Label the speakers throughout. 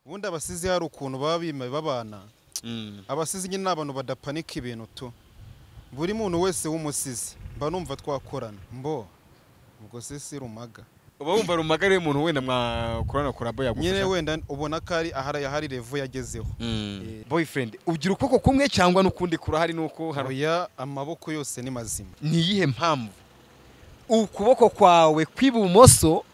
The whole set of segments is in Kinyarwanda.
Speaker 1: ubundi abasizi hari ukuntu baba bima babana. Abasizi nyine n'abantu badapanika ibintu tu. Buri muntu wese w'umusizi mba numva twakorana. Mbo ubwo sisi rumaga.
Speaker 2: Uba wumva rumaga ari umuntu wenda mwakorana kurabo yagufasha.
Speaker 1: Nyine wenda ubona ko ari ahari level yagezeho.
Speaker 2: Boyfriend ugira ukuboko kumwe cyangwa n'ukundi kurahari nuko
Speaker 1: haroya amaboko yose ni mazima.
Speaker 2: Ni yihe mpamvu ukuboko kwawe kwibumoso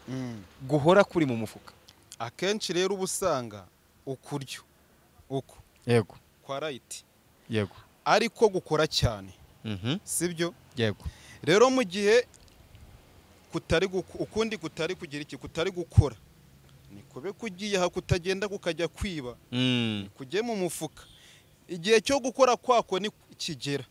Speaker 2: guhora kuri mu mufuka?
Speaker 1: Akenshi rero ubusanga ukuryo uko
Speaker 2: yego
Speaker 1: kwa right
Speaker 2: yego
Speaker 1: ariko gukora cyane sibyo
Speaker 2: yego.
Speaker 1: Rero mu gihe ukundi kutari kugira iki kutari gukora nikobe kugiye hakutagenda kukajya kwiba kujye mu mufuka igihe cyo gukora kwako ni kigera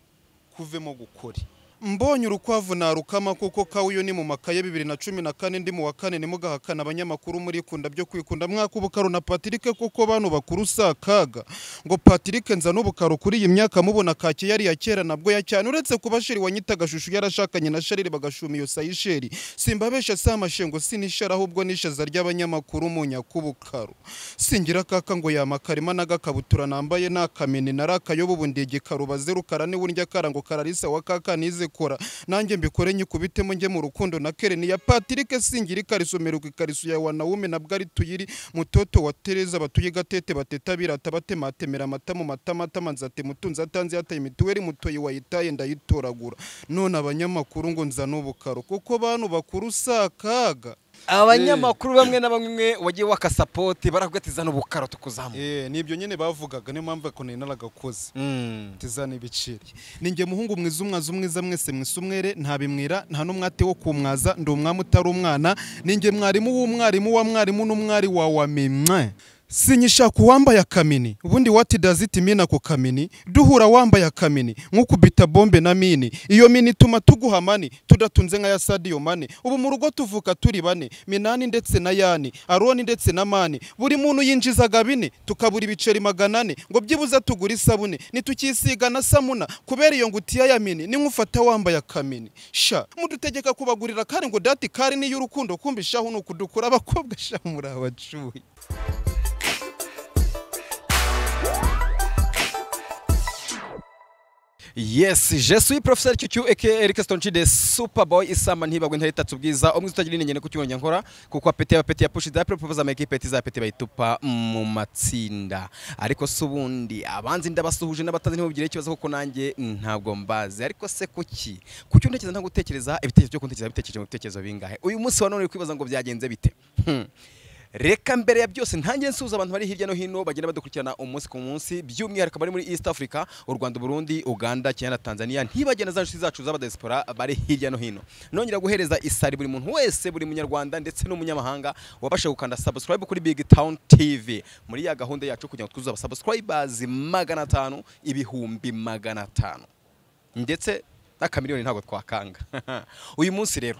Speaker 1: kuvemo gukora. Mbonye urukwavu narukama kuko kawuyo ni mu makaye 2014 ndi mu wa 4 nimugahakana abanyamakuru muri kunda byo kwikunda mwakubukaro na Patrick kuko bantu bakuru sakaga ngo Patrick nza n'ubukaro kuri iyi myaka mubona kake yari ya kera nabwo ya cyane uretse kubashiri wanyita gashushu yarashakanye na Sharire bagashuma iyo sayisheri simbabesha samashengo sinishara ahubwo nishaza ry'abanyamakuru mu nyakubukaro singira kaka ngo yamakarima nagakabutura nambaye nakamene narakayobo bundege karubaze rukarane wurya karango kararisa wa kaka nize kora nanjye mbikore nyikubitemo nge mu rukundo na Kereni ya Patrick singira ikariso ikariso ya wanaume nabwo ari tuyiri mutoto wa Tereza batuye gatete bateta birata batematemera amata mu matamata manzate mutunza atanze yataye mituweri mutoyi wayitaye ndayitoragura none abanyamakuru ngo nza n'ubukaro kuko bantu bakuru sakaga.
Speaker 2: Abanyamakuru bamwe na bamwe wagiye wakasapoti baragwetiza n'ubukaro tukuzamu.
Speaker 1: Nibyo nyene bavugaga niyo mpamvu ko naragakoze. Tizana ibiciri. Ninge muhungu mwiza umwiza mwese mwisumwere nta bimwira nta numwate wo kumwaza ndi umwami utari umwana ninge mwarimu w'umwarimu wa mwarimu n'umwari wa wamimwe. Sinyishaka wambaye akamini ubundi what does it mean ako kamini duhura wambaye akamini nk'ukubita bombe na mini iyo mini tuma tuguhamani tudatunze nka ya Sadio Mane ubu mu rugo tuvuka turi bane Minani ndetse na Yani Aroni ndetse na Mani buri muntu yinjizaga bine tukabura ibiceri 400 ngo byibuza tugura isabune nitukisiga na samuna kubera iyo ngutiya ya mini ni nkufata wambaye akamini sha mudutegeka kubagurira kare ngo dati kare ni y'urukundo kumbishaho nukudukura abakobwa sha muri abacuye.
Speaker 2: Yes, je suis professeur Chuchu aka Eric Stonchide Superboy isamba ntibagwe ntarita ubwiza umwe utagira inyene ku cyonnya nkora kuko apeti ya push da propose ama equipe za peti bayitupa mu matsinda ariko subundi abanzi ndabasuhuje n'abatazi ntibugire ikibazo kuko nanjye ntabwo mbazi ariko se kuki ntekereza nta gutekereza ibitekerezo byo kuntekereza bitekerezo mu bitekerezo bingahe uyu munsi wa none kwibaza ngo byagenze bite. Reka mbere ya byose ntangiye nsuza abantu bari hirya no hino bagenda badukurikirana umunsi ku munsi by'umwihariko bari muri East Africa u Rwanda Burundi Uganda Kenya na Tanzania ntibagenda za nshuti zacu z'aba diaspora bari hirya no hino nongera guhereza isari buri muntu wese buri munyarwanda ndetse n'umunyamahanga wabasha gukanda subscribe kuri Big Town TV muri ya gahunda yacu kugira ngo twuzuze subscribers 500 ibihumbi 500 ndetse n'akamiliyoni ntago twakanga. Uyu munsi rero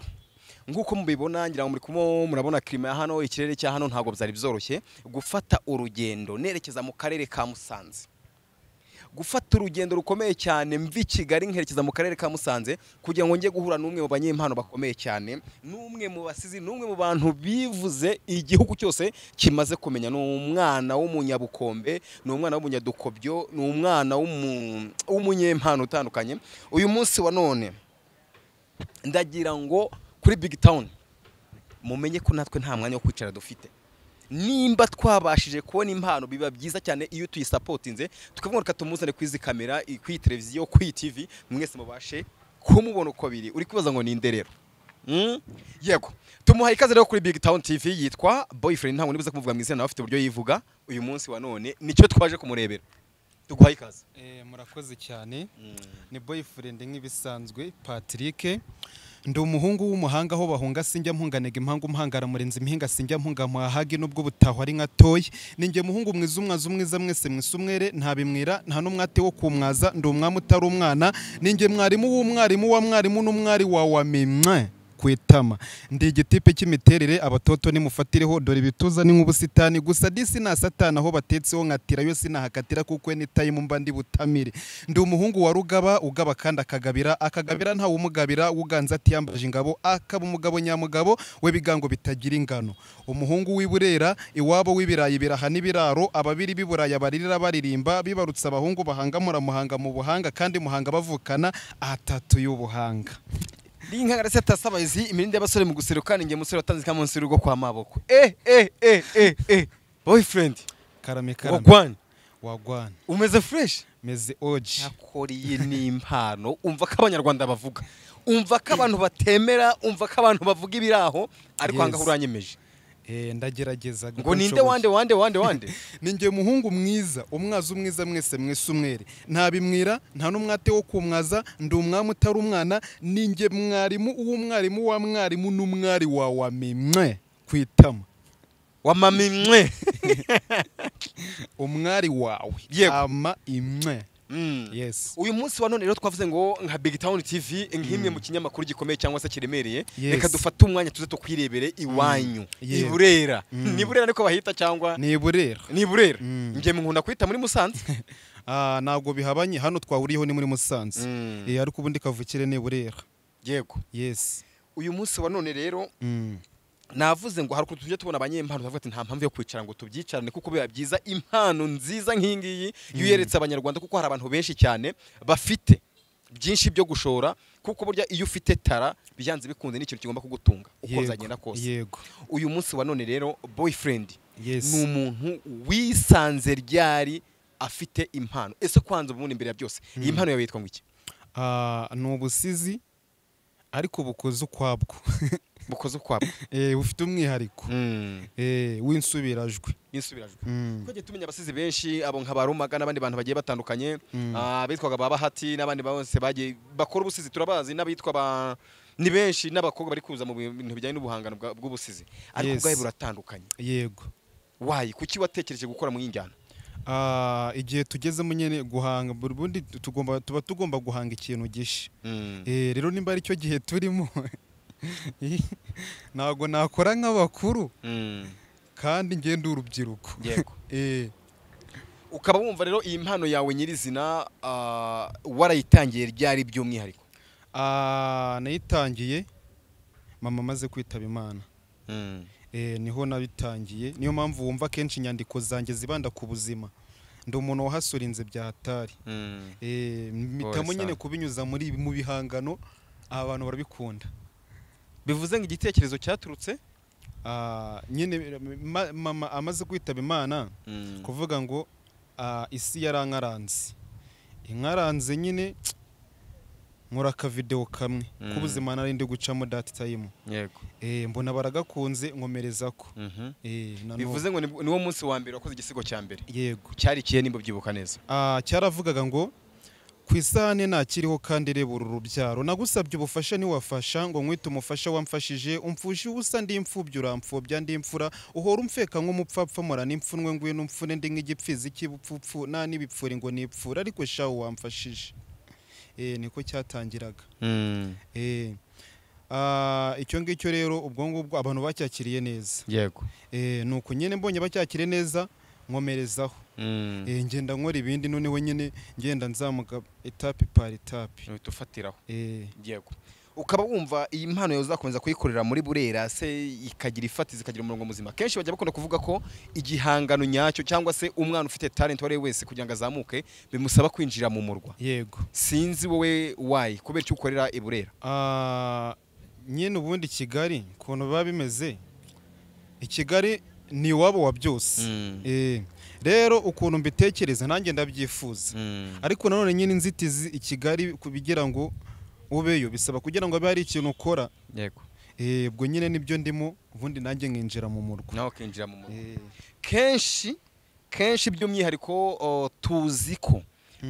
Speaker 2: nguko mubibona ngira ngo muri kumo murabona klima ya hano ikirere cya hano ntago byari byoroshye gufata urugendo nerekeza mu karere ka Musanze gufata urugendo rukomeye cyane mvi Kigali nkerekeza mu karere ka Musanze kugira ngo nge guhura n'umwe mu banyempano bakomeye cyane n'umwe mu basizi n'umwe mu bantu bivuze igihugu cyose kimaze kumenya n'umwana w'umunyabukombe n'umwana w'umunyadukobyo n'umwana w'umunyempano utandukanye. Uyu munsi wa none ndagira ngo kuri Big Town mumenye ko natwe nta mwanya wo kwicara dufite nimba twabashije kubona impano biba byiza cyane iyo tuyisapotinze tukavuga reka tumuzane kwizi kamera kuri televiziyo kuri TV mwese mubashe kumubona uko biri uri kwibaza ngo ni inderero. Yego tumuhaye ikaze rero kuri Big Town TV yitwa Boyfriend ntabwo nibuze kumuvuga mu izina afite uburyo yivuga uyu munsi wa none nicyo twaje kumurebera tuguhaye ikaze.
Speaker 1: Murakoze cyane ni Boyfriend nk'ibisanzwe Patrick ndi umuhungu w'umuhanga aho bahunga sinjya mpunganega impangu mpangara murenzi impinga sinjya mpunga muhahagi nubwo butaho ari nkatoye ninge muhungu mwiza mwese mwisumwere nta bimwira nta numwate wo kumwaza ndi umwami utari umwana ninge mwarimu w'umwarimu wa mwarimu n'umwari wa wamimwe kwitama ndi igitipe cy'imiterere abatoto nimufatireho dore ibituza ni nk'ubusitani gusa disi na satana aho batetseho nkatira yo sinahakatira kuko ni time mba ndi butamire ndi umuhungu wa rugaba ugaba kandi akagabira nta umugabira uganza ati yambaje ingabo akaba umugabo nyamugabo we bigango bitagira ingano umuhungu w'iburera iwabo w'ibirayi biraha n'ibiraro ababiri biburaya baririra baririmba bibarutsa abahungu bahangamura muhanga mu buhanga kandi muhanga bavukana atatu y'ubuhanga
Speaker 2: Linka garaseta sabayizi imirinde y'abasore mu guserukana inge musore watanze kamunsi rugo kwa maboko boyfriend
Speaker 1: karame wagwan
Speaker 2: umeze fresh
Speaker 1: meze oji
Speaker 2: akoriye n'impano umva ko abanyarwanda bavuga umva ko abantu batemera umva ko abantu bavuga ibiraho ariko hanga huranyemeje
Speaker 1: ndagerageza
Speaker 2: ngo ninde wande
Speaker 1: ninge muhungu mwiza umwaza umwiza mwese umwere nta bimwira nta n'umwate wo kumwaza ndi umwami utari umwana ninge mwarimu uw'umwarimu wa mwarimu n'umwari wa mimwe kwitama
Speaker 2: wa mamimwe
Speaker 1: umwari wawe ama imwe yes
Speaker 2: uyu munsi wa none rero twavuze ngo nka Big Town TV nk'imwe mu kinyamakuru gikomeye cyangwa se kiremereye reka dufate umwanya tuze tukwirebere iwanyu iburera ni burera niko bahita cyangwa
Speaker 1: ni burera
Speaker 2: ngiye nkunda kwita muri Musanze
Speaker 1: ntabwo bihabanye hano twahuriyeho ni muri Musanze ariko ubundi kavukire ni burera
Speaker 2: yego
Speaker 1: yes
Speaker 2: uyu munsi wa none rero navuze ngo haruko tujye tubona abanyempano bavuga ati nta mpamvu yo kwicara ngo tubyicarane kuko biba byiza impano nziza nk'ingiyi yeretse abanyarwanda kuko hari abantu benshi cyane bafite byinshi byo gushora kuko burya iyo ufite tara byanze bikunze n'ikintu kigomba kugutunga uko zagenda kose
Speaker 1: yego
Speaker 2: uyu munsi wa none rero boyfriend
Speaker 1: yes
Speaker 2: ni umuntu wisanze ryari afite impano ese kwanza ubundi imbere ya byose iyi mpano yawe yitwa ngo iki
Speaker 1: ni ubusizi ariko bukoze ukwabwo ufite umwihariko w'insubirajwi
Speaker 2: twagiye tumenya abasizi benshi abo nka barumaga n'abandi bantu bagiye batandukanye bitwaga babahati n'abandi bose bagiye bakora ubusizi turabazi n'abitwa ni benshi n'abakobwa bari kuza mu bintu bijyanye n'ubuhangano bw'ubusizi ariko ubwawe buratandukanye
Speaker 1: yego
Speaker 2: wayi kuki watekereje gukora mu y'injyana
Speaker 1: igihe tugezemo nyene guhanga burundi tuba tugomba guhanga ikintu gishe rero nimba ari cyo gihe turimo ntago nakora nk'abakuru kandi ngende urubyiruko
Speaker 2: yego ukaba wumva rero iyi mpano yawe nyirizina warayitangiye ryari by'umwihariko
Speaker 1: nayitangiye mama amaze kwitaba Imana niho nabitangiye niyo mpamvu wumva kenshi inyandiko zanjye zibanda ku buzima ndi umuntu wahasurinze bya hatari mitamo nyine kubinyuza mu bihangano abantu barabikunda
Speaker 2: bivuze ngo igitekerezo cyaturutse
Speaker 1: nyine mama amaze kwitaba Imana kuvuga ngo isi yarankaranze inkaranze nyine nkora ka video kamwe kubuzima nari ndi gucamo that time
Speaker 2: yego
Speaker 1: mbona baragakunze nkomereza ko
Speaker 2: bivuze ngo niwo munsi wa mbere wakoze igisigo cya mbere
Speaker 1: yego
Speaker 2: cyari kiye nimba byibuka neza
Speaker 1: cyaravugaga ngo kwisane nakiriho kandi reba urubyaro nagusabye ubufasha niwafasha ngo nkwite umufasha wamfashije umfushe ubusa ndi imfubyi urampfobya ndi imfura uhora umfeka nk'umupfapfa mora n'imfunwe ngwino umfune ndi nk'igipfizi cy'ibupfupfu na n'ibipfuri ngo nipfura ariko shawo wamfashije niko cyatangiraga icyo ngicyo rero ubwo ngubwo abantu bacyakiriye neza
Speaker 2: yego
Speaker 1: nuko nyine mbonye bacyakire neza nkomerezaho ngenda nkora ibindi noneho nyine ngenda nzamuka etape par etape
Speaker 2: tufatiraho yego ukaba wumva iyi mpano yawe uzakomeza kuyikorera muri Burera se ikagira ifatiza ikagira umurongo muzima kenshi bajya bakunda kuvuga ko igihangano nyacyo cyangwa se umwana ufite talent wari wese kugira ngo azamuke bimusaba kwinjira mu murwa
Speaker 1: yego
Speaker 2: sinzi wowe wayi kubera icyo ukorera i Burera
Speaker 1: nyine ubundi Kigali kuntu biba bimeze i Kigali ni wabo wa byose rero ukuntu mbitekereza nanjye ndabyifuza ariko nanone nyine inzitizi i Kigali kubigira ngo ubeyo bisaba kugira ngo abe hari ikintu ukora
Speaker 2: yego
Speaker 1: ubwo nyine nibyo ndimo ubundi nanjye nkinjira mu murwa
Speaker 2: naho kinjira mu murwa kenshi by'umwihariko tuzi ko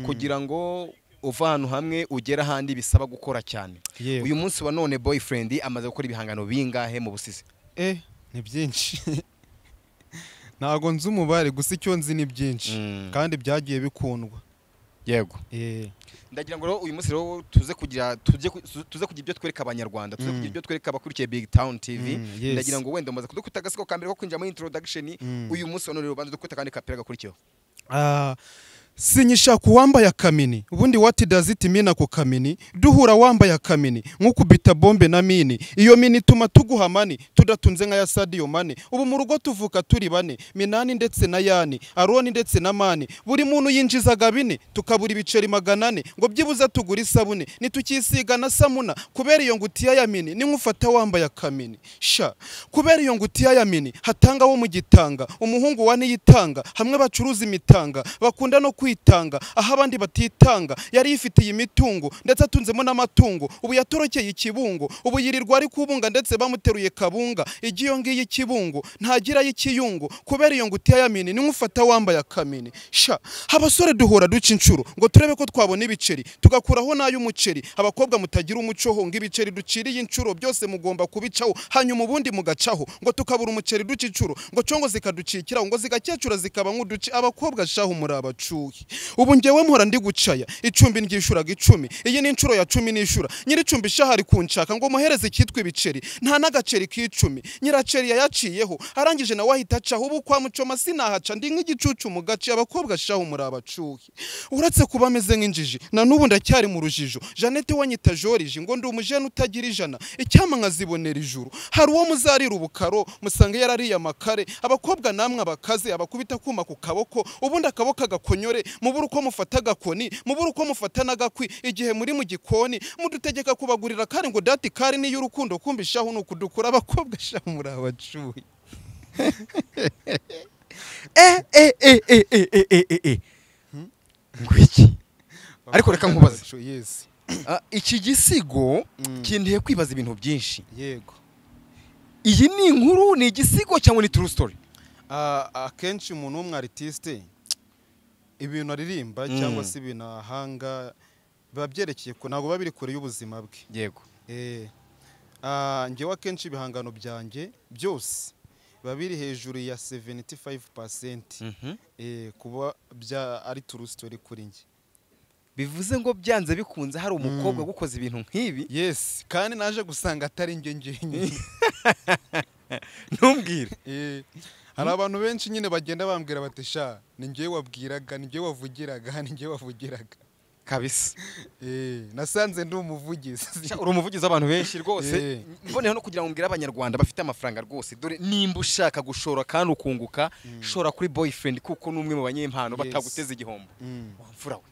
Speaker 2: kugira ngo uva ahantu hamwe ugera ahandi bisaba gukora cyane uyu munsi wa none boyfriend amaze gukora ibihangano bingahe mu busizi
Speaker 1: ni byinshi ntago nzi umubare gusa icyo nzi ni byinshi kandi byagiye bikundwa
Speaker 2: yego ndagira ngo rero uyu munsi rero tuze kugira ibyo twereka abanyarwanda, tuze kugira ibyo twereka abakurikiye Big Town TV. Ndagira ngo wenda mumaze kudukubita agasiko kambere ko kwinjira muri introduction. Uyu munsi ono rero banze dukubita kandi kapera gakurikiyeho.
Speaker 1: Sinyishaka uwambaye akamini, ubundi what does it mean ako kamini? Duhura wambaye akamini nk'ukubita bombe na mini, iyo mini tuma tuguha mani tudatunze nka ya Sadio Mane. Ubu mu rugo tuvuka turi bane, Minani ndetse na Yani, Aroni ndetse na Mani, buri muntu yinjizaga bine tukabura ibiceri 400 ngo byibuza tugura isabune nitukisiga na samuna. Kubera iyo ngutiya ya mini ni nkufata wambaye akamini sha, kubera iyo ngutiya ya mini hatanga wo mu gitanga, umuhungu wa niyitanga, hamwe bacuruza imitanga bakunda no kwitanga aho abandi batitanga. Yari yifitiye imitungo ndetse atunzemo n'amatungo, ubu yatorokeye ikibungo, ubu yirirwa ari kubunga ndetse bamuteruye kabunga. Igiyo ngiyi ikibungo ntagira y'ikiyungo, kubera iyo ngutiya ya mini ni nkufata wambaye akamini sha. Abasore duhora duca inshuro ngo turebe ko twabona ibiceri tugakuraho n'ay'umuceri, abakobwa mutagira umucoho ngo ibiceri duciriye inshuro byose mugomba kubicaho, hanyuma ubundi mugacaho ngo tukabura umuceri duca inshuro, ngo congo zikaducikira ngo zigakecura zikaba nk'uduci. Abakobwa shaho muri abacuhi, ubu ngewe mpora ndi gucaya icumbi ndyishuraga 10, iyi ni inshuro ya 10 nishura. Nyiri icumbi shahari kunshaka ngo muhereze ikitwa ibiceri, nta n'agaceri k'10 nyiraceri yayaciyeho arangije nawe ahita acaho. Ubu kwa Mucoma sinahaca ndi nk'igicucu mu gace. Abakobwa shaho muri abacuhi, uretse kuba ameze nk'injiji na n'ubu ndacyari mu rujijo. Janete wanyita Joriji ngo ndi umujene utagira ijana, icyama nkazibonera ijuru. Hari uwo muzarira ubukaro musange yarariye amakare. Abakobwa namwe abakaze abakubita kuma ku kaboko, ubundi akaboko agakonyore, mubura uko mufata agakoni, mubura uko mufata n'agakwi. Igihe muri mu gikoni mudutegeka kubagurira kare ngo dati kare ni y'urukundo, kumbishaho n'ukudukura. Abakobwa shaho muri abacuhi.
Speaker 2: Ngwiki ariko reka nkubaze, iki gisigo kindiye kwibaza ibintu byinshi.
Speaker 1: Yego,
Speaker 2: iyi ni inkuru, ni igisigo cyangwa ni true story?
Speaker 1: Akenshi umuntu w'umwartiste ibintu aririmba cyangwa se ibintu ahanga biba byerekeye ko ntabwo babiri kure y'ubuzima bwe.
Speaker 2: Yego,
Speaker 1: ngewe akenshi ibihangano byanjye byose biba biri hejuru ya 75%. Kuba ari true story kuri nge.
Speaker 2: bivuze ngo byanze bikunze hari umukobwa gukoza ibintu nk'ibi.
Speaker 1: Yes, kandi naje gusanga atari nge nyine.
Speaker 2: Ntumbwire.
Speaker 1: Hari abantu benshi nyine bagenda bambwira bati sha ni ngewe wabwiraga, ni ngewe wavugiraga, ni ngewe wavugiraga
Speaker 2: kabisa.
Speaker 1: Nasanze ndi umuvugizi.
Speaker 2: Uri umuvugizi w'abantu benshi rwose. Mboneho no kugira ngo mbwira abanyarwanda bafite amafaranga rwose, dore nimba ushaka gushora kandi ukunguka, shora kuri Boyfriend kuko numwe mu banyempano bataguteza igihombo. Wamfura we.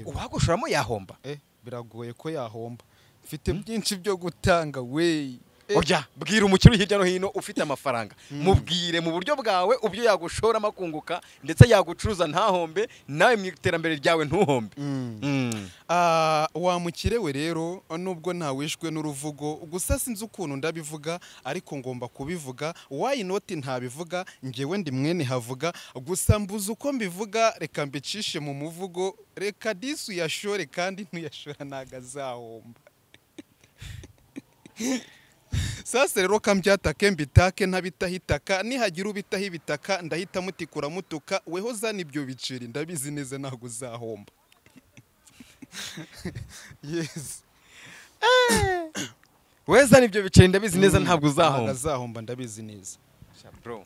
Speaker 2: Uwagushoramo yahomba?
Speaker 1: Biragoye ko yahomba. Mfite byinshi byo gutanga we.
Speaker 2: Oya, bwira umukiri hirya no hino ufite amafaranga. Mubwire mu buryo bwawe ubyo yagushora makunguka ndetse yagucuruza ntahombe, nawe mu iterambere ryawe ntuhombe.
Speaker 1: Wamukirewe rero nubwo ntawishwe n'uruvugo, gusa sinzi ukuntu ndabivuga ariko ngomba kubivuga. Why not ntabivuga, ngewe ndi mwene havuga, gusa mbuze uko mbivuga. Reka mbicishe mu muvugo, reka disu yashore kandi ntuyashora nagazahomba. Sasa rero kambyatake mbitake ntabitahitaka, nihagira ubitaho ibitaka ndahita mutikura mutuka. Weho zana ibyo biceri ndabizi neza ntago uzahomba. Yes.
Speaker 2: Weza nibyo biceri ndabizi neza ntabwo uzahomba.
Speaker 1: Azahomba ndabizi neza.
Speaker 2: Bro,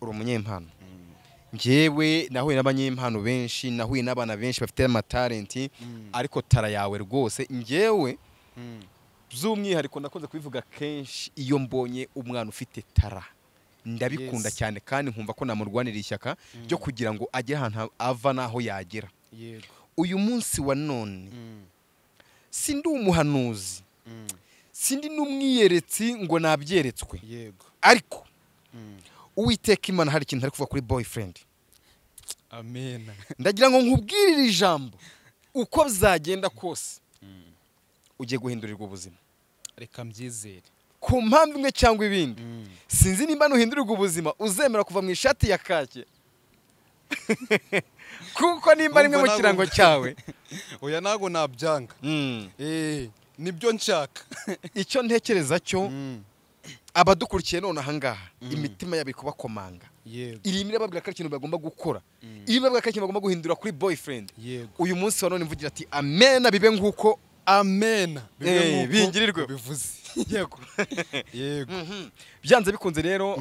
Speaker 2: uri umunyempano. Ngewe nahuye n'abanyempano benshi, nahuye n'abana benshi bafite amatalenti, ariko tara yawe rwose ngewe by'umwihariko nakoze kubivuga kenshi. Iyo mbonye umwana ufite tara ndabikunda cyane, kandi nkumva ko namurwanira ishyaka ryo kugira ngo ajye ahantu ava naho yagera. Uyu munsi wa none sindi umuhanuzi, sindi n'umwiyeretsi ngo nabyeretswe, ariko Uwiteka Imana hari ikintu ari kuvuga kuri Boyfriend.
Speaker 1: Amen.
Speaker 2: Ndagira ngo nkubwirire ijambo uko bizagenda kose ugiye guhindurirwa ubuzima.
Speaker 1: Reka mbyizere
Speaker 2: ku mpamvu imwe cyangwa ibindi. Sinzi nimba nuhindurirwa ubuzima uzemera kuva mu ishati ya kake kuko nimba rimwe mu kirango cyawe.
Speaker 1: Oya nago nabyanga. Nibyo nshaka.
Speaker 2: Icyo ntekereza cyo abadukurikiye none ahangaha imitima yabo kubakomanga
Speaker 1: yego
Speaker 2: irimo irababwira ko ari ikintu bagomba gukora irimo irababwira ko ari ikintu bagomba guhindura kuri boyfriend
Speaker 1: yego
Speaker 2: uyu munsi wa none mvugira ati amen bibe nguko
Speaker 1: amen
Speaker 2: bingirirwe
Speaker 1: bivuze yego yego
Speaker 2: byanze bikunze rero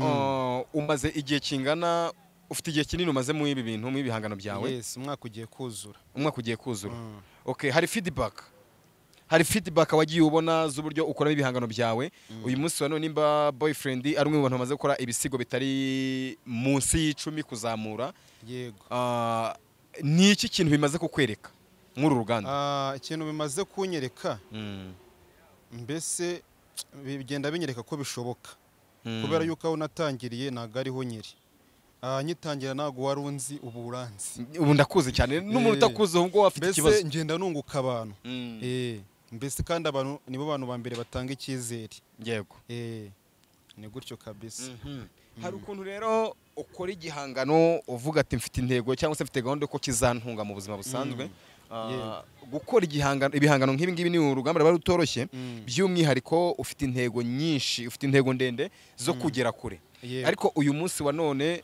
Speaker 2: umaze igihe kingana ufite igihe kinini umaze mu ibi bintu mu ibihangano byawe
Speaker 1: yes umwaka ugiye kuzura
Speaker 2: okay hari feedback wagiye ubona z'uburyo ukora ibihangano byawe uyu munsi wa none nimba boyfriend ari umwe mu bantu bamaze gukora ibisigo bitari munsi y'10 kuzamura
Speaker 1: yego
Speaker 2: ni iki kintu bimaze kukwereka nk'uru ruganda
Speaker 1: ikintu bimaze kunyereka mbese bigenda binyereka ko bishoboka kubera yuko aho natangiriye ntago ariho nyiri nyitangira ntago wari unzi ubu uranzi
Speaker 2: ubu ndakuzi cyane n'umuntu utakuzi ahubwo wafite ikibazo
Speaker 1: mbese ngenda nunguka abantu mbese kandi abantu nibo bantu ba mbere batanga icyizere
Speaker 2: yego
Speaker 1: ni gutyo kabisa
Speaker 2: hari ukuntu rero ukora igihangano uvuga ati mfite intego cyangwa se mfite gahunda ko kizantunga mu buzima busanzwe gukora ibihangano nk'ibi ngibi ni urugamba rwari rutoroshye by'umwihariko ufite intego nyinshi ufite intego ndende zo kugera kure ariko uyu munsi wa none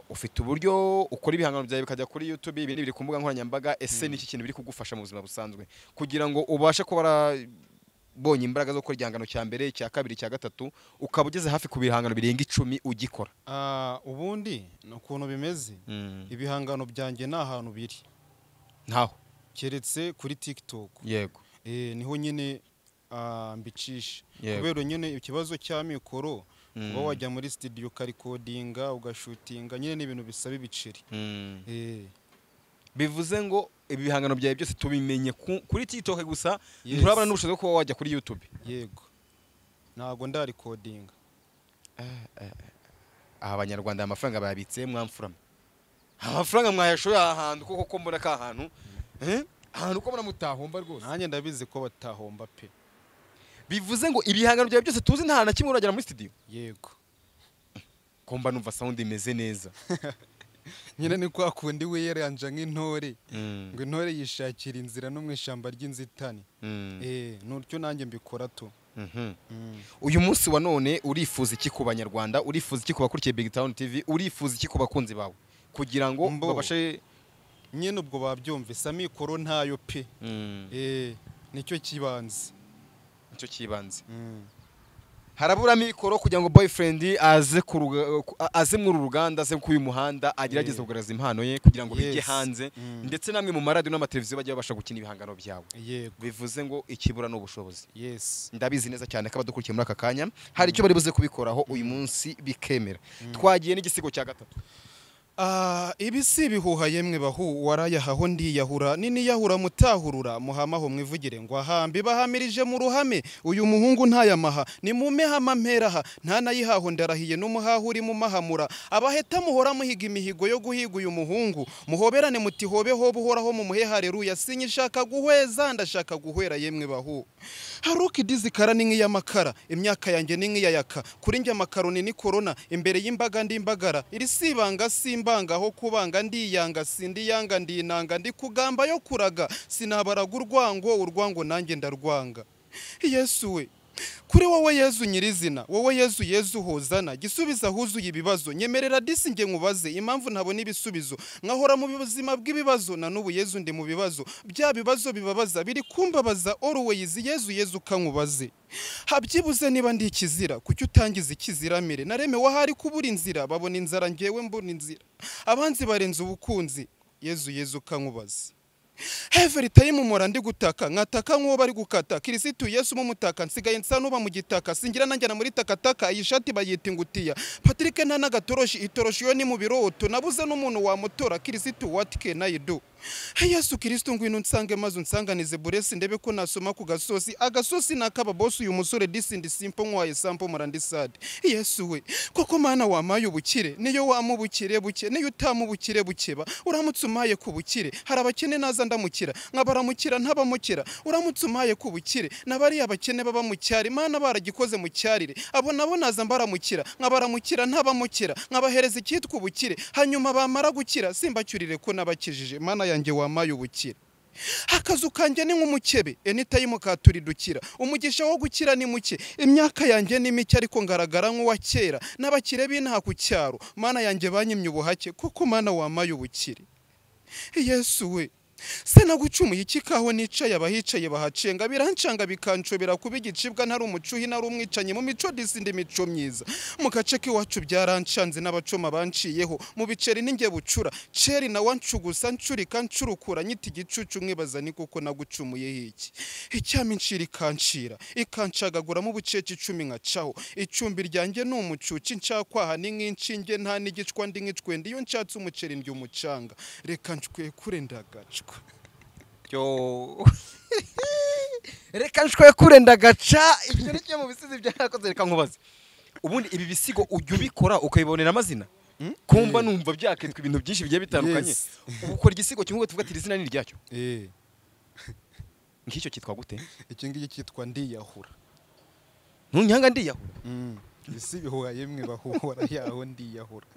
Speaker 2: ufite uburyo ukora ibihangano byawe bikajya kuri YouTube ibindi biri ku mbuga nkoranyambaga ese ni iki kintu biri kugufasha mu buzima busanzwe kugira ngo ubashe kuba bonye imbaraga zo gukora igihangano cya mbere cya kabiri cya gatatu ukaba ugeze hafi ku bihangano birenga 10 ugikora
Speaker 1: ubundi ukuntu bimeze ibihangano byanjye ni ahantu biri
Speaker 2: ntaho
Speaker 1: keretse kuri TikTok
Speaker 2: yego
Speaker 1: niho nyine mbicisha kubera nyine ikibazo cya mikoro kuba wajya muri studio ukarikodinga ugashutinga nyine n'ibintu bisaba ibiceri
Speaker 2: bivuze ngo ibi bihangano byawe byose tubimenye kuri TikTok gusa nturabona n'ubushobozi bwo kuba wajya kuri YouTube
Speaker 1: yego ntago ndarikodinga
Speaker 2: abanyarwanda amafaranga bayabitse mwamfurama amafaranga mwayashoye ahantu koko mbona ka ahantu ahantu ko mbona mutahomba rwose
Speaker 1: nanjye ndabizi ko batahomba pe
Speaker 2: bivuze ngo ibihangano byawe byose tuzi nta na kimwe uragera muri studio
Speaker 1: yego
Speaker 2: komba numva sound imeze neza
Speaker 1: nyine ni kwa kundi wiyeranja nk'intore ngo intore yishakira inzira no mu ishyamba ry'inzitane n'utyo nanjye mbikora to
Speaker 2: uyu munsi wa none urifuza iki ku banyarwanda urifuza iki ku bakurikiye Big Town TV urifuza iki ku bakunzi bawe kugira ngo babashe
Speaker 1: nyine ubwo babyumvise amikoro ntayo pe nicyo kibanze harabura mikoro kugira ngo boyfriend aze muri uruganda aze ku uyu muhanda agerageza kugaragaza impano ye kugira ngo bijye hanze ndetse namwe mu maradiyo n'amateleviziyo bajye babasha gukina ibihangano byawe bivuze ngo ikibura n'ubushobozi ndabizi neza cyane ko abadukurikiye muri aka kanya hari icyo bari buze kubikoraho uyu munsi bikemera twagiye n'igisigo cya gatatu ibi si ibihuha yemwe bahu warayahaho ndiyahura nini yahura mutahurura muhamaho mwivugire ngo ahambi bahamirije mu ruhame uyu muhungu ntayamaha ni mumehama mperaha nta nayihaho ndarahiye n'umuhahuri mu mahamura abaheta muhora muhiga imihigo yo guhiga uyu muhungu muhoberane muti hobe hobe uhoraho mu muhe haleluya sinyishaka guhweza ndashaka guhwera yemwe bahu haruka idizikara ni nk'iy'amakara imyaka yanjye ni nk'iyayaka kuri njye amakaroni ni corona imbere y'imbaga ndimbagara iri sibanga simbanga aho kubanga ndiyanga sindiyanga ndinanga ndi kugamba yo kuraga sinabaraga urwango nanjye ndarwanga Yesu we kuri wowe Yezu nyirizina wowe Yezu hozana gisubiza huzuye ibibazo nyemerera disi nge nkubaze impamvu ntabona ibisubizo nkahora mu buzima bw'ibibazo na n'ubu Yezu ndi mu bibazo bya bibazo bibabaza biri kumbabaza always Yezu kankubaze habyibuze niba ndi ikizira kuki utangiza ikiziramire nareme wahari kubura inzira babona inzara ngewe mbona inzira abanzi barenze ubukunzi Yezu kankubaze Every time mora ndi gutaka nkataka nko bari gukata Kirisitu Yesu mu mutaka nsigaye nsa nuba mu gitaka singira nanjye muri takataka ayishati bayita ingutiya Patrick nta nagatoroshi itoroshi yo ni mu biroto nabuze n'umuntu wamutora Kirisitu what can I do Yesu Kristo ngwino nsange mazu nsanganize buresi ndebe ko nasoma ku gasosi agasosi nakaba boss uyu musore disindi simple nkwaye sample murandisade Yesu we koko mana wamaye ubukire niyo wamubukire buke niyo utamubukire bukeba uramutsumaye ku bukire harabakene naza ndamukira nkabaramukira ntabamukira uramutsumaye ku bukire nabari abakene baba mu cyari mana baragikoze mu cyarire abo nabo naza mbaramukira nkabaramukira ntabamukira nkabahereza icyitwa ubukire hanyuma bamara gukira simbacyurire ko nabakijije mana yanjye wamaye ubukire akazu kanjye ni nk'umukebe anytime katuridukira, umugisha wo gukira ni muke, imyaka yanjye ni mike ariko ngaragara nk'uwa kera, n'abakire b'inaha ku cyaro mana yanjye banyimye ubuhake kuko mana wamaye ubukire. Yesu we se nagucumuye iki kaho nicaye abahicaye bahacenga birancanga bikanshobera kuba igicibwa ntari umucuhi nari umwicanyi mu mico disindi mico myiza, mu gace k'iwacu byarancanze n'abacoma banciyeho mu biceri ninge bucura ceri na wancugusa ncurika ncurukura nyita igicucu mwibaza ni kuko nagucumuye hiki, icyama incira ikancira ikancagaguramo ubucece 10 nkacaho, icumbi ryanjye ni umucuci ncakwaha ni nk'inshinge nta n'igicwa ndi nk'icwende iyo ncatse umuceri ndi umucanga reka ncwe kure ndagacwa.
Speaker 2: Reka nshwe kure ndagaca ibyo nicyo mu bisizi byarakoze. Reka nkubaze ubundi ibi bisigo ujya ubikora ukayibonera amazina kumva numva byakitwa ibintu byinshi bigiye bitandukanye, ukora igisigo kimwe tuvuga ati izina ni ryacyo nk'icyo kitwa gute?
Speaker 1: Iki ngiki kitwa ndiyahura.
Speaker 2: Ntunyanga ndiyahura
Speaker 1: isi bihuha yemwe bahura yaho ndiyahura.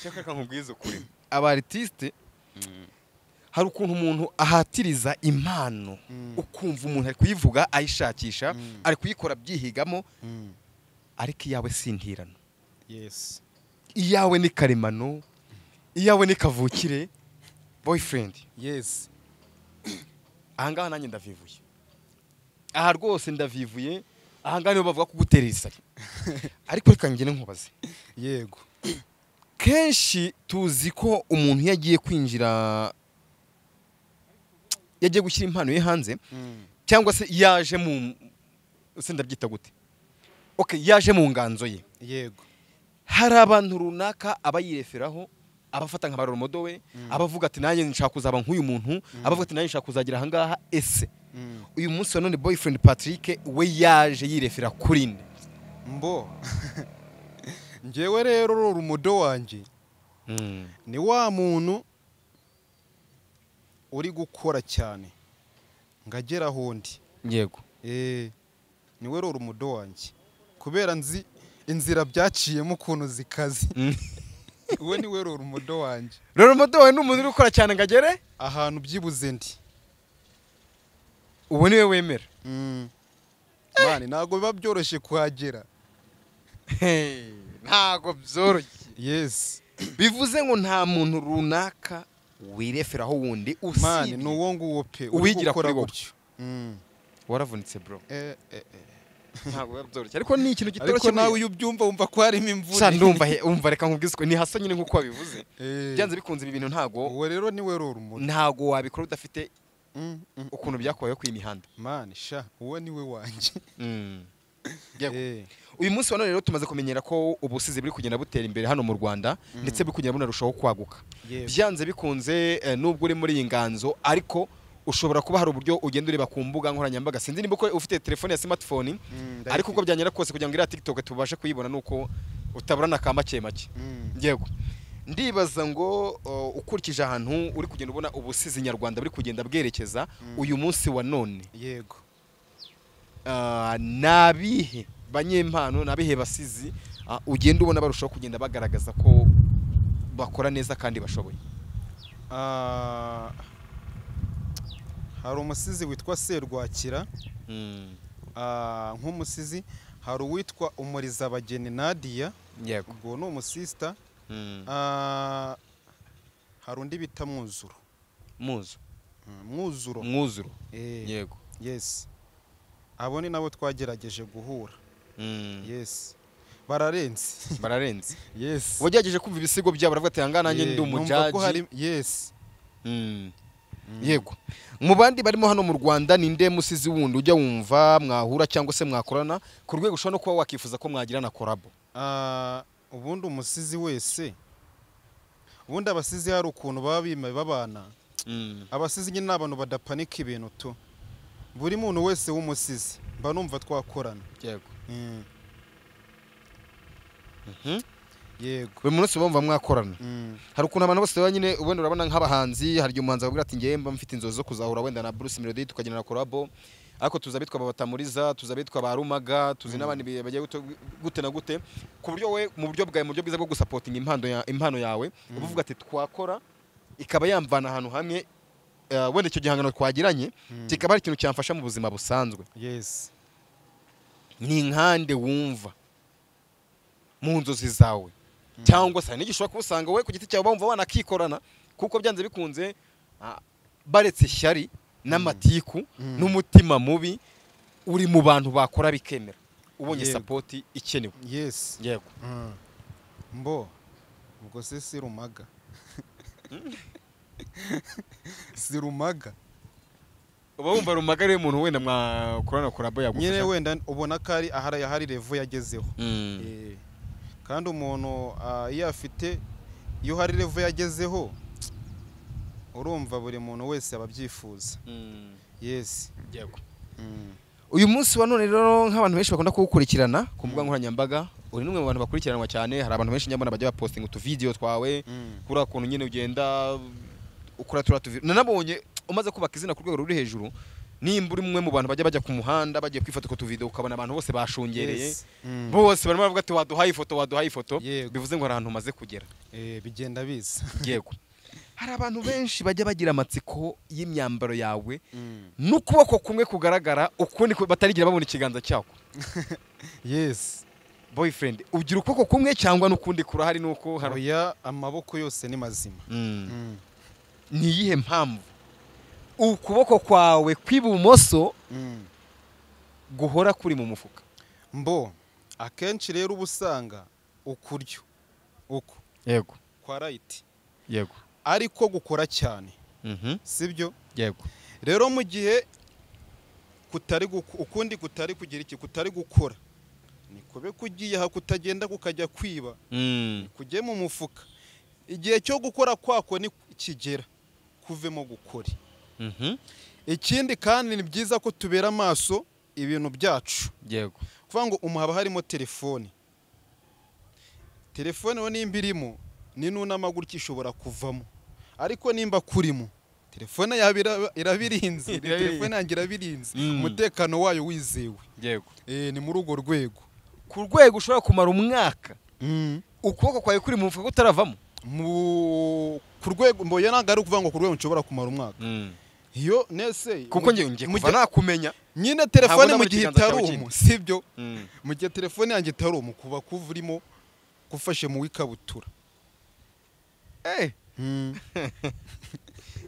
Speaker 2: Shaka nkubwiza ukuri aba artiste hari ukuntu umuntu ahatiriza impano ukumva umuntu ari kuyivuga ayishakisha ari kuyikora byihigamo ariko iyawe sintirano.
Speaker 1: Yes.
Speaker 2: Iyawe ni karemano, iyawe ni kavukire boyfriend.
Speaker 1: Yes.
Speaker 2: Ahangaha nanjye ndavivuye, aha rwose ndavivuye, ahangaha niho bavuga kugutera isari ariko reka ngene nkubaze.
Speaker 1: Yego.
Speaker 2: Kenshi tuzi ko umuntu yagiye kwinjira yagiye gushyira impano ye hanze cyangwa se yaje mu ndabyita gute, okay, yaje mu nganzo ye.
Speaker 1: Yego.
Speaker 2: Hari abantu runaka abayireferaho abafata nka baroromodo we abavuga ati nanjye nshaka kuzaba nk'uyu muntu, abavuga ati nanjye nshaka kuzagira ahangaha. Ese uyu munsi wa none boyfriend Patrick we yaje yirefera kuri nde?
Speaker 1: Mbo njyewe rero rurumodo wanjye ni wa muntu uri gukora cyane ngagera hondi.
Speaker 2: Yego.
Speaker 1: Ni we rurumodo wanjye kubera nzi inzira byaciyemo ukuntu zikazi. We ni we rurumodo wanjye.
Speaker 2: Rurumodo we n'umuntu uri gukora cyane ngagere
Speaker 1: ahantu byibuze ndi.
Speaker 2: Ubu niwe wemera.
Speaker 1: Mani ntago biba byoroshye kuhagera.
Speaker 2: Ntago byoroshye.
Speaker 1: Yes.
Speaker 2: Bivuze ngo nta muntu runaka wireferaho wundi usibye
Speaker 1: mani nuwo nguwo pe
Speaker 2: uwigira kuri
Speaker 1: gutyo.
Speaker 2: Waravunitse bro. Ntago byoroshye ariko ni ikintu gitoroshye.
Speaker 1: Ariko nawe uyu byumva wumva ko harimo imvune.
Speaker 2: Sha ndumva umva reka nkubwiswe ni hasa nyine nkuko wabivuze. Byanze bikunze ibi bintu ntago
Speaker 1: uwo rero ni we rurumodo.
Speaker 2: Ntago wabikora udafite ukuntu byakorewe ku imihanda.
Speaker 1: Mani sha uwo ni we wanjye.
Speaker 2: Uyu munsi wa none rero tumaze kumenyera ko ubusizi buri kugenda butera imbere hano mu Rwanda ndetse buri kugenda bunarushaho kwaguka. Byanze bikunze nubwo uri muri iyi nganzo ariko ushobora kuba hari uburyo ugenda ureba ku mbuga nkoranyambaga. Sinzi nimba ko ufite telefone ya smartphone ariko uko byanyera kose kugira ngo iriya TikTok tubashe kuyibona nuko utaburana ka make make. Yego. Ndibaza ngo ukurikije ahantu uri kugenda ubona ubusizi nyarwanda buri kugenda bwerekeza uyu munsi wa none.
Speaker 1: Yego.
Speaker 2: Nabihe banyempano nabihe basizi ugenda ubona barushaho kugenda bagaragaza ko bakora neza kandi bashoboye.
Speaker 1: Hari umusizi witwa Serwakira. Nk'umusizi hari uwitwa Umurizabageni Nadia.
Speaker 2: Yego.
Speaker 1: Ubwo ni umusista. Hari undi bita Mwuzuro.
Speaker 2: Mwuzuro. Yego.
Speaker 1: Yes. Abo ni nabo twagerageje guhura. Yes. Bararenze. Yes.
Speaker 2: Wagerageje kumva ibisigo byabo baravuga ati hangana nanjye ndi umujaji.
Speaker 1: Yes.
Speaker 2: Yego. Mu bandi barimo hano mu Rwanda ninde musizi wundi ujya wumva mwahura cyangwa se mwakorana ku rwego ushobora no kuba wakifuza ko mwagirana collabo?
Speaker 1: Ubundi umusizi wese ubundi abasizi hari ukuntu baba bima babana. Abasizi nyine n'abantu badapanika ibintu tu. Buri muntu wese w'umusizi mba numva twakorana.
Speaker 2: Yego.
Speaker 1: Yego.
Speaker 2: Buri munsi bumva mwakorana. Hari ukuntu abantu bose nyine ubona urabona nk'abahanzi hari umuhanzi bavuga ati ngiye mba mfite inzozi zo kuzahura wenda na Bruce Melody tukagirana collabo ariko tuzabitwa babatamuriza tuzabitwa barumaga tuzi n'abandi bagiye gute na gute ku buryo we mu buryo bwawe mu buryo bwiza bwo gusupporting impano yawe uvuga ati twakora ikaba yamvana ahantu hamwe wenda icyo gihangano twagiranye kikaba ari ikintu cyamfasha mu buzima busanzwe.
Speaker 1: Yes.
Speaker 2: Ni nkande wumva mu nzozi zawe cyangwa se n'igishobora kubusanga wowe ku giti cyawe bumva wanakikorana kuko byanze bikunze baretse ishyari n'amatiku n'umutima mubi uri mu bantu bakora bikemera ubonye support ikenewe.
Speaker 1: Yes.
Speaker 2: Yego.
Speaker 1: Mbo ubwo se sirumaga sirumaga
Speaker 2: uba wumva rumaga rero umuntu wenda mwakorana kurabo yagufasha
Speaker 1: nyine wenda ubona ko ari ahari level yagezeho. Kandi umuntu iyo afite iyo hari level yagezeho urumva buri muntu wese ababyifuza. Yes.
Speaker 2: Yego. Uyu munsi wa none rero nk'abantu benshi bakunda kugukurikirana ku mbuga nkoranyambaga uri numwe mu bantu bakurikiranwa cyane. Hari abantu benshi nyabona bajya baposting utu video twawe kuri akuntu nyine ugenda ukora nanabonye umaze kubaka izina ku rwego ruri hejuru. Nimba uri mwe mu bantu bajya ku muhanda bagiye kwifata ku video ukabona abantu bose bashungereye bose barimo bavuga ati waduhaye ifoto bivuze ngo hari ahantu umaze kugera.
Speaker 1: Bigenda biza.
Speaker 2: Yego. Hari abantu benshi bajya bagira amatsiko y'imyambaro yawe n'ukuboko kumwe kugaragara ukundi batarigira babona ikiganza cyawe.
Speaker 1: Yes.
Speaker 2: Boyfriend ugira ukuboko kumwe cyangwa n'ukundi kurahari nuko
Speaker 1: haroya amaboko yose ni mazima.
Speaker 2: Ni yihe mpamvu ukuboko kwawe kw'ibumoso guhora kuri mu mufuka?
Speaker 1: Mbo akenshi rero ubusanga ukuryo uko
Speaker 2: yego
Speaker 1: kwa right
Speaker 2: yego
Speaker 1: ariko gukora cyane. Sibyo?
Speaker 2: Yego.
Speaker 1: Rero mu gihe ukundi kutari kugira iki kutari gukora nikobe kugiye ha kutagenda kukajya kwiba kujye mu mufuka igihe cyo gukora kwako ni kigera kuvemo gukora. Ikindi kandi ni byiza ko tubera amaso ibintu byacu.
Speaker 2: Yego.
Speaker 1: Kuvuga ngo umuhaba harimo telefone wo nimba irimo ni nunamaguriki ishobora kuvamo ariko nimba kurimo telefone irabirinze telefone yangira irabirinze umutekano wayo wizewe.
Speaker 2: Yego.
Speaker 1: Ni muri urwo rwego
Speaker 2: ku rwego ushobora kumara umwaka ukuboko kwawe kuri mu mufuka kutaravamo
Speaker 1: ku rwego mboye ntabwo ari ukuvuga ngo ku rwego nshobora kumara umwaka. Iyo nese
Speaker 2: kuko ngiye kuva nakumenya
Speaker 1: nyine telefone mu gihe itarumu sibyo mu gihe telefone yanjye itarumu kuba kuvurimo gufashe mu wikabutura.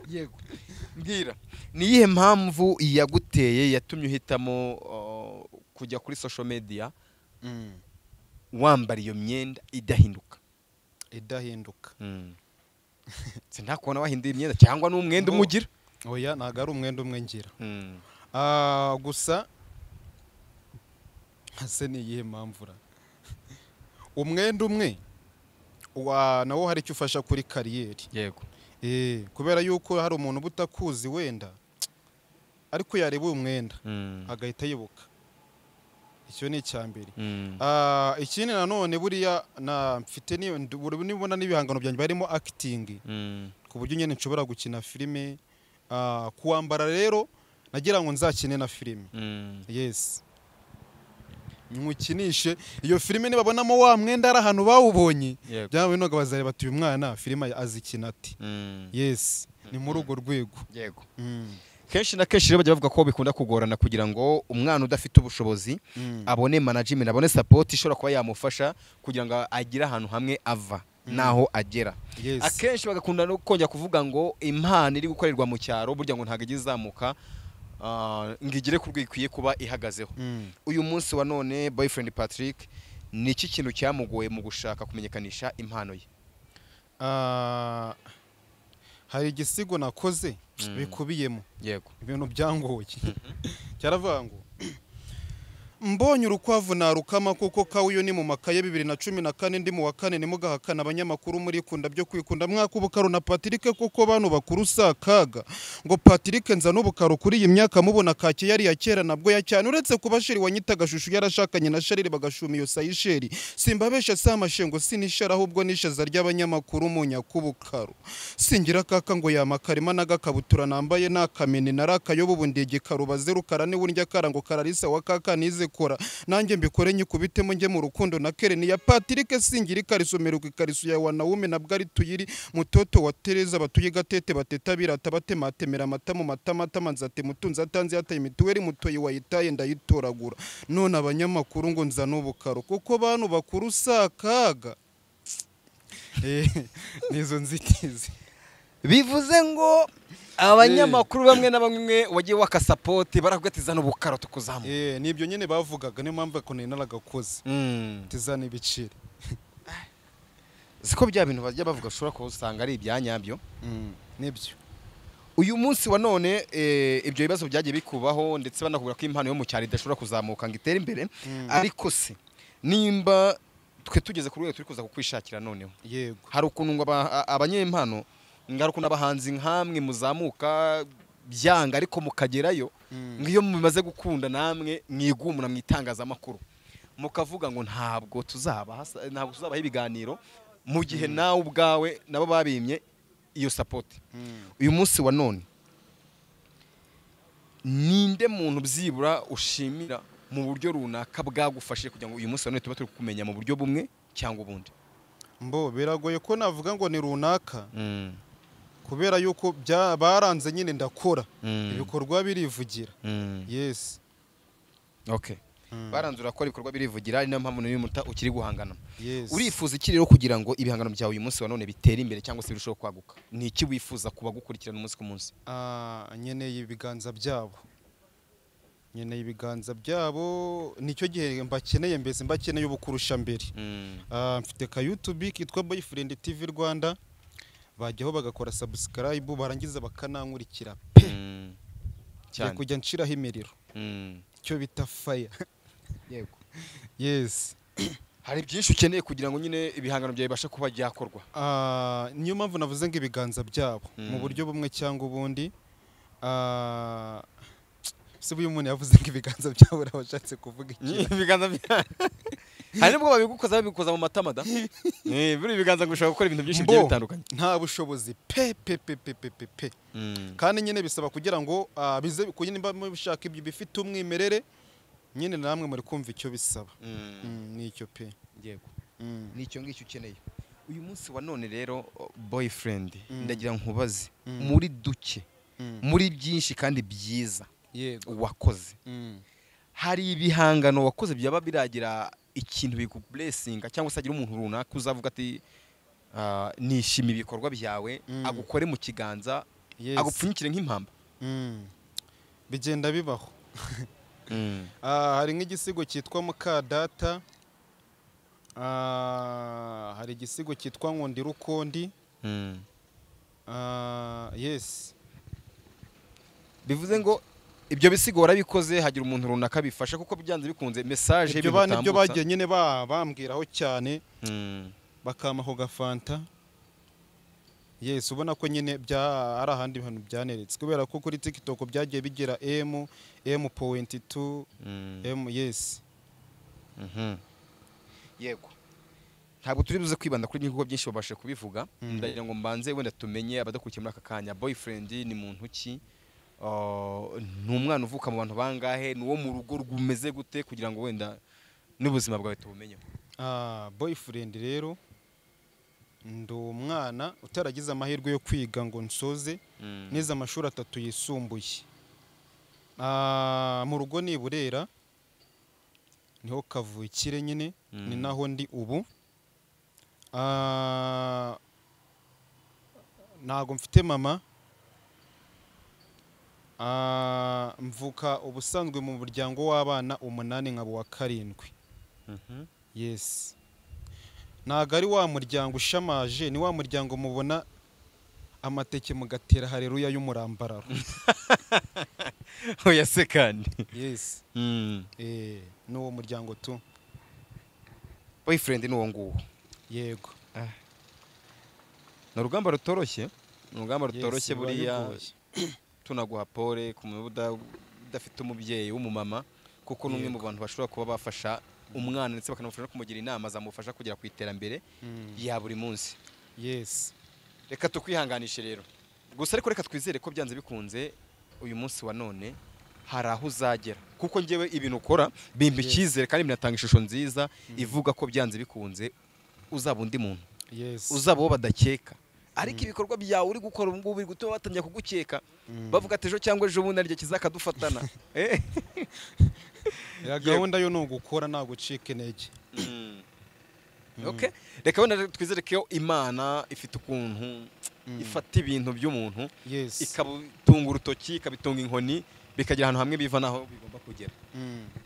Speaker 2: Yego. Mbwira ni iyihe mpamvu yaguteye yatumye uhitamo kujya kuri social media wambara iyo myenda idahinduka? Sinakubona wahinduye imyenda cyangwa n'umwenda umugira?
Speaker 1: Oya ntago ari umwenda umwe ngira. Gusa hase ni iyihe mpamvu umwenda umwe nawo hari icyo ufasha kuri kariyeri.
Speaker 2: Yego.
Speaker 1: Kubera yuko hari umuntu butakuzi wenda ariko yareba uyu mwenda agahita yibuka. Icyo ni icyambere. Ikindi nanone buriya mfite nibona n'ibihangano byanjye barimo acting ku buryo nyine nshobora gukina filime. Kuwambara rero nagira ngo nzakine na filime. Yes. Nkukinishe iyo filime nibabonamo wa mwenda ari ahantu bawubonye byawe noga bazareba ati uyu mwana filime azikina ati. Yes. Ni muri urwo rwego.
Speaker 2: Yego. Kenshi na kenshi rero bajya bavuga ko bikunda kugorana kugira ngo umwana udafite ubushobozi abone management abone support ishobora kuba yamufasha kugira ngo agire ahantu hamwe ava naho agera. Akenshi bagakunda no kongera kuvuga ngo impano iri gukorerwa mu cyaro burya ngo ntago igizamuka ngigire ku rwikwiye kuba ihagazeho. Uyu munsi wa none Boyfriend Patrick ni iki kintu cyamugoye mu gushaka kumenyekanisha impano ye?
Speaker 1: Hari igisigo nakoze bikubiyemo.
Speaker 2: Yego.
Speaker 1: Ibintu byangoye cyaravuga ngo mbonye urukwavu narukama kuko kawuyo ni mu makaye 2014 ndi mu wa kane nimugahakana abanyamakuru muri kunda byo kwikunda mwakubukaro na Patrick kuko bantu bakuru sakaga ngo Patrick nza n'ubukaro kuri iyi myaka mubona kake yari ya kera nabwo ya cyane uretse kubashiri wanyita gashushu yarashakanye na Sharire bagashuma iyo sayisheri simbabesha samashengo sinishara ahubwo nishaza ry'abanyamakuru mu nyakubukaro singira kaka ngo yamakarima nagakabutura nambaye nakamene narakayobo bundege karubaze rukara ni burya karango kararisa wa kaka nize kora nanjye mbikore nyikubitemo njye mu rukundo na Kereni ya Patrick singira ikariso meruka ikariso ya Wanaume nabwo ari tuyiri mutoto wa Tereza batuye gatete bateta birata batematemera amata mu matamata manzate mutunza atanze yataye mituweli mutoyi wayitaye ndayitoragura none abanyamakuru ngo nza n'ubukaro kuko bantu bakuru sakaga nizo nzitizi
Speaker 2: bivuze ngo abanyamakuru bamwe na bamwe wagiye wakasapoti baragatiza n'ubukaro tukuzamu
Speaker 1: nibyo nyene bavugaga niyo mpamvu ko naragakoze tizana ibicire
Speaker 2: ziko bya bintu bajya bavuga ushobora kusanga ari ibyanyabyo
Speaker 1: nibyo
Speaker 2: uyu munsi wa none ibyo bibazo byagiye bikubaho ndetse banakubwira ko impano yo mu cyari idashobora kuzamuka ngo itere imbere ariko se nimba twe tugeze ku rwego turi kuza kukwishakira noneho
Speaker 1: yego
Speaker 2: hari ukuntu ngo abanyempano ngaruko n'abahanzi nkamwe muzamuka byanga ariko mukagerayo ngiyo mumaze gukunda namwe mwigumuna mwitangazamakuru mukavuga ngo ntabwo tuzabaha ibiganiro mu gihe nawe ubwawe nabo babimye iyo support uyu munsi wa none ninde muntu byibura ushimira mu buryo runaka bwagufashije kugira ngo uyu munsi wa none tuba turi kumenya mu buryo bumwe cyangwa ubundi
Speaker 1: biragoye ko navuga ngo ni runaka kubera yuko baranze nyine ndakora ibikorwa birivugira yes
Speaker 2: okay baranze urakora ibikorwa birivugira ari nayo mpamvu n'uyu muta ukiri guhangana
Speaker 1: yes
Speaker 2: urifuza iki rero kugira ngo ibihangano byawe uyu munsi wa none bitere imbere cyangwa se birusheho kwaguka ni iki wifuza kuba gukurikirana umunsi ku munsi
Speaker 1: nkeneye ibiganza byabo nicyo gihe mbakeneye mbese mbakeneye ubukurusha mbere mfite ka YouTube kitwa Boyfriend TV Rwanda bajyaho bagakora subscribe barangiza bakanankurikira cyane kujya nshiraho imiriro cyo bita fire
Speaker 2: yego
Speaker 1: yes
Speaker 2: hari byinshi ukeneye kugira ngo nyine ibihangano byawe bibashe kuba byakorwa
Speaker 1: niyo mpamvu navuze ngo ibiganza byabo mu buryo bumwe cyangwa ubundi se uyu muntu yavuze ngo ibiganza byabo urabashatse kuvuga iki
Speaker 2: ibiganza hari nubwo babikoza mu matamada buri ibiganza ngo bishobora gukora ibintu byinshi bigiye bitandukanye
Speaker 1: nta bushobozi pe kandi nyine bisaba kugira ngo bize kunyine bashaka ibyo bifite umwimerere nyine namwe muri kumva icyo bisaba nicyo pe
Speaker 2: yego nicyo ngicyo ukeneye uyu munsi wa none rero Boyfriend ndagira nkubaze muri duke muri byinshi kandi byiza wakoze hari ibihangano wakoze byaba biragira ikintu bigu blessing cyangwa se agira umuntu runaka uzavuga ati nishima ibikorwa byawe agukore mu kiganza agupfunyikire nk'impamba
Speaker 1: bigenda bibaho hari nk'igisigo cyitwa Mukadata hari igisigo cyitwa Nkundira Ukondi yes
Speaker 2: bivuze ngo ibyo bisigo warabikoze hagira umuntu runaka bifasha kuko byanze bikunze message
Speaker 1: ibyo bagiye nyine bambwiraho cyane bakamaho gafanta yes ubona ko nyine ari ahandi bintu byaneretse kubera ko kuri TikTok byagiye bigira M.2 yes
Speaker 2: yego ntabwo turi buze kwibanda kuri ibikorwa byinshi babashe kubivuga ndagira ngo mbanze wenda tumenye abadakurikiye muri aka kanya Boyfriend ni muntu ki ni umwana uvuka mu bantu bangahe ni uwo mu rugo rwumeze gute kugira ngo wenda n'ubuzima bwawe tubumenye
Speaker 1: Boyfriend rero ndi umwana utaragize amahirwe yo kwiga ngo nsoze neza amashuri 3 yisumbuye mu rugo ni Burera niho kavukire nyine ni naho ndi ubu ntago mfite mama mvuka ubusanzwe mu muryango w'abana 8 nkabo wa 7 yes ntago ari wa muryango ushamaje ni wa muryango mubona amateke mugatera haleluya y'umurambararo
Speaker 2: oya se kandi
Speaker 1: yes n'uwo muryango tu
Speaker 2: Boyfriend n'uwo nguwo
Speaker 1: yego
Speaker 2: na rugamba rutoroshye buriya tunaguha pole ku mubuda udafite umubyeyi w'umumama kuko n'umwe mu bantu bashobora kuba bafasha umwana ndetse bakanamufasha no kumugira inama zamufasha kugera ku iterambere ya buri munsi
Speaker 1: yes
Speaker 2: reka tukwihanganishe rero gusa ariko reka twizere ko byanze bikunze uyu munsi wa none hari aho uzagera kuko ngewe ibintu ukora bimba icyizere kandi binatanga ishusho nziza ivuga ko byanze bikunze uzaba undi muntu uzaba uwo badakeka ariko ibikorwa byawe uri gukora ubu ngubu biri gutuma batangira kugukeka bavuga ati ejo cyangwa ejo bundi aryo kizakadufatana
Speaker 1: ya gahunda yo no gukora nta gucika intege.
Speaker 2: Okay, reka wenda twizere ko Imana ifite ukuntu ifata ibintu by'umuntu ikabutunga urutoki ikabitunga inkoni bikagira ahantu hamwe biva naho bigomba kugera.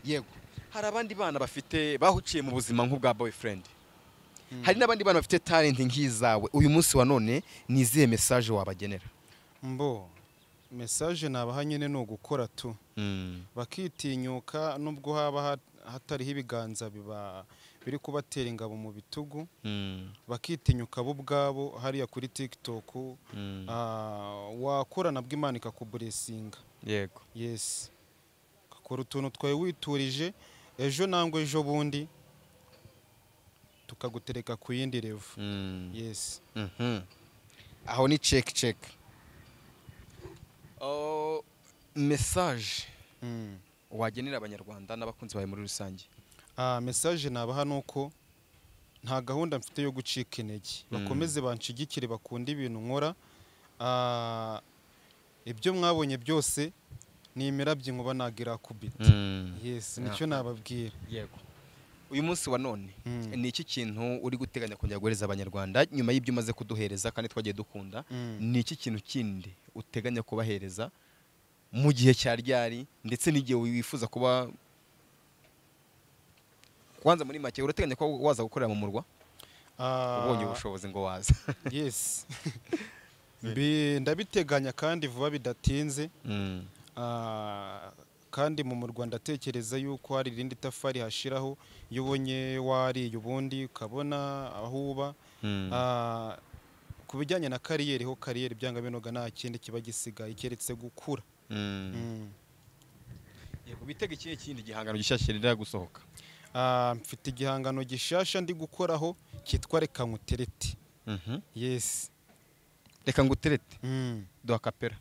Speaker 2: Yego, hari abandi bana bafite bahuciye mu buzima nk'ubwa boyfriend, hari n'abandi bana bafite talent nk'izawe. Uyu munsi wa none ni izihe message wabagenera?
Speaker 1: Message nabaha nyine no gukora tu bakitinyuka nubwo haba hatariho ibiganza biri kubatera ingabo mu bitugu, bakitinyuka bo ubwabo. Hariya kuri TikTok wakora nabwo Imana ikakuburesinga.
Speaker 2: Yego,
Speaker 1: yes, kakora utuntu twawe witurije, ejo nangwa ejo bundi tukagutereka ku yindi level. Yes.
Speaker 2: Aho ni check. Message wagenera abanyarwanda n'abakunzi bawe muri rusange?
Speaker 1: Message nabaha nuko nta gahunda mfite yo gucika intege, bakomeze banshigikire, bakunda ibintu nkora. Ibyo mwabonye byose ni imirabyo inkuba nagira kubita. Yes, nicyo nababwira.
Speaker 2: Yego, uyu munsi wa none ni iki kintu uri guteganya kongera guhereza abanyarwanda nyuma y'ibyo umaze kuduhereza kandi twagiye dukunda? Ni iki kintu kindi uteganya kubahereza mu gihe cya ryari ndetse n'igihe wifuza kuba kwanza muri make urateganya ko waza gukorera mu murwa ubonye ubushobozi ngo waza?
Speaker 1: Yes. Ndabiteganya kandi vuba bidatinze. Kandi mu murwa ndatekereza yuko hari irindi tafari hashiraho iyo ubonye wariye ubundi ukabona aho uba. Ku bijyanye na kariyeri ho kariyeri byanga binoga nta kindi kiba gisigaye keretse gukura.
Speaker 2: Yego, bitega ikihe kindi gihangano gishyashya rira gusohoka?
Speaker 1: Mfite igihangano gishasha ndi gukoraho kitwa Reka Nguterete. Yes,
Speaker 2: Reka Nguterete. Do akapera.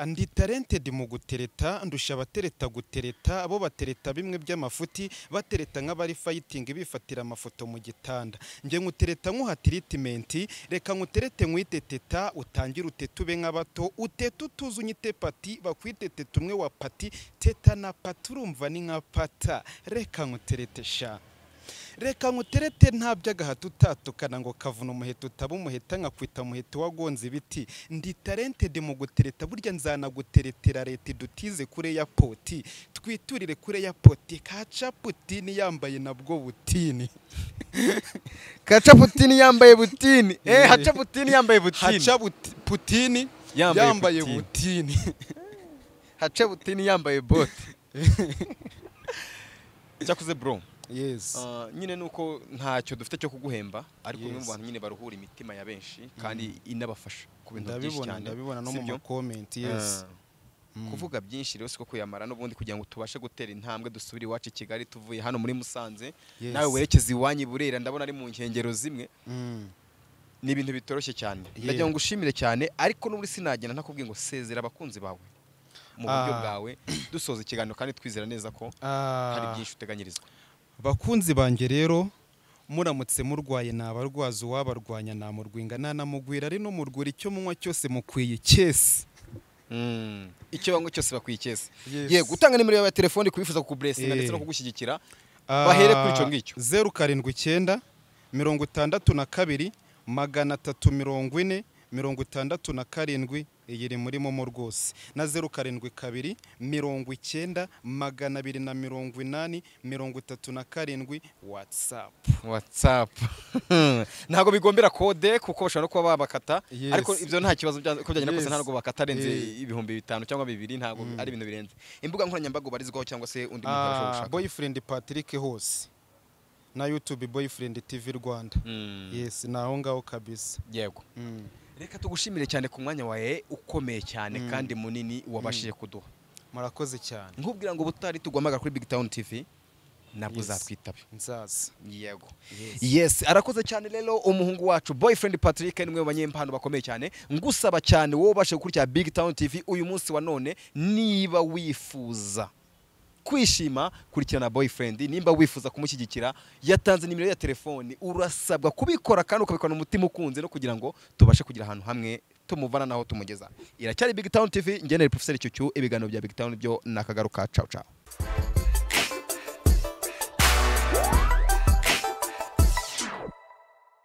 Speaker 1: Ndi talented mu gutereta, ndusha abatereta gutereta, abo batereta bimwe by'amafuti, batereta nk'abari fighting bifatira amafoto mu gitanda. Nge ngutereta nkuha treatment, reka nguterete nkwiteteta, utangira utetube nk'abato, utete utuzu unyite pati, bakwitete tumwe wa pati, teta na pati urumva ni nka pata. Reka nguterete sha. Reka nguterete nta by'agahato utatukana ngo kavuna umuheto utaba umuheta nkakwita umuheto wagonze ibiti. Ndi talented mu gutereta, burya nzanaguteretera leta dutize kure ya poti, twiturire kure ya poti. Kaca Putini yambaye nabwo butini.
Speaker 2: Kaca Putini yambaye butini. Haca Putini yambaye butini.
Speaker 1: Haca Putini yambaye butini.
Speaker 2: Haca Putini yambaye bote. Cyakuze bro.
Speaker 1: Yes.
Speaker 2: Nyine nuko ntacyo dufite cyo kuguhemba, ariko umwe mu bantu nyine baruhura imitima ya benshi kandi inabafasha ku bintu byinshi cyane.
Speaker 1: Ndabibona no mu comment. Yes.
Speaker 2: Kuvuga byinshi rero siko kuyamara n'ubundi kugira ngo tubashe gutera intambwe dusubire iwacu i Kigali tuvuye hano muri Musanze. Nawe werekeza iwanyu Burera, ndabona ari mu nkengero zimwe. Ni ibintu bitoroshye cyane. Ndagira ngo ushimire cyane, ariko n'uburi sinagenda ntakubwiye ngo sezera abakunzi bawe mu buryo bwawe dusoza ikiganiro kandi twizera neza ko hari byinshi uteganyirizwa.
Speaker 1: Bakunzi banjye rero, muramutse murwaye nabarwaza uwabarwanya namurwinga nanamugwira ari no murgura icyo munywa cyose mukwiye cyese.
Speaker 2: Icyo banywa cyose bakwiye cyese. Yego, gutanga nimero ya telefone kubifuza kukublessinga ndetse no kugushyigikira bahere kuri icyo ngicyo. 079 62 340 67 iyiri muri momo rwose, na 072 90 280 37 WhatsApp. Ntago bigombera kode kuko bashobora no kuba babakata, ariko ibyo nta kibazo ko byagenda kose ntago bakata renze ibihumbi 5 cyangwa 2, ntago ari ibintu birenze. Imbuga nkoranyambago barizwaho cyangwa se undi muntu arashobora gushaka
Speaker 1: Boyfriend Patrick hose na YouTube Boyfriend TV Rwanda. Yes, naho ngaho kabisa.
Speaker 2: Yego. Reka tugushimire cyane ku mwanya wawe ukomeye cyane kandi munini wabashije kuduha.
Speaker 1: Murakoze cyane.
Speaker 2: Nkubwira ngo butari tugwamaga kuri Big Town TV nabwo zatwitabe.
Speaker 1: Nzaza.
Speaker 2: Yego. Yes, arakoze cyane rero umuhungu wacu Boyfriend Patrick ni mwe banyempano bakomeye cyane. Ngusaba cyane wowe ubashe gukurikira Big Town TV uyu munsi wa none, niba wifuza kwishima kurikirana boyfriend. Nimba wifuza kumushyigikira yatanze nimero ya telefoni, urasabwa kubikora kandi ukabikora umutima ukunze no kugira ngo tubashe kugira ahantu hamwe tumuvana naho tumugeza. Iracyari Big Town TV, njye na Professor Cyucyu, ibiganiro bya Big Town byo nakagaruka. Ciao ciao.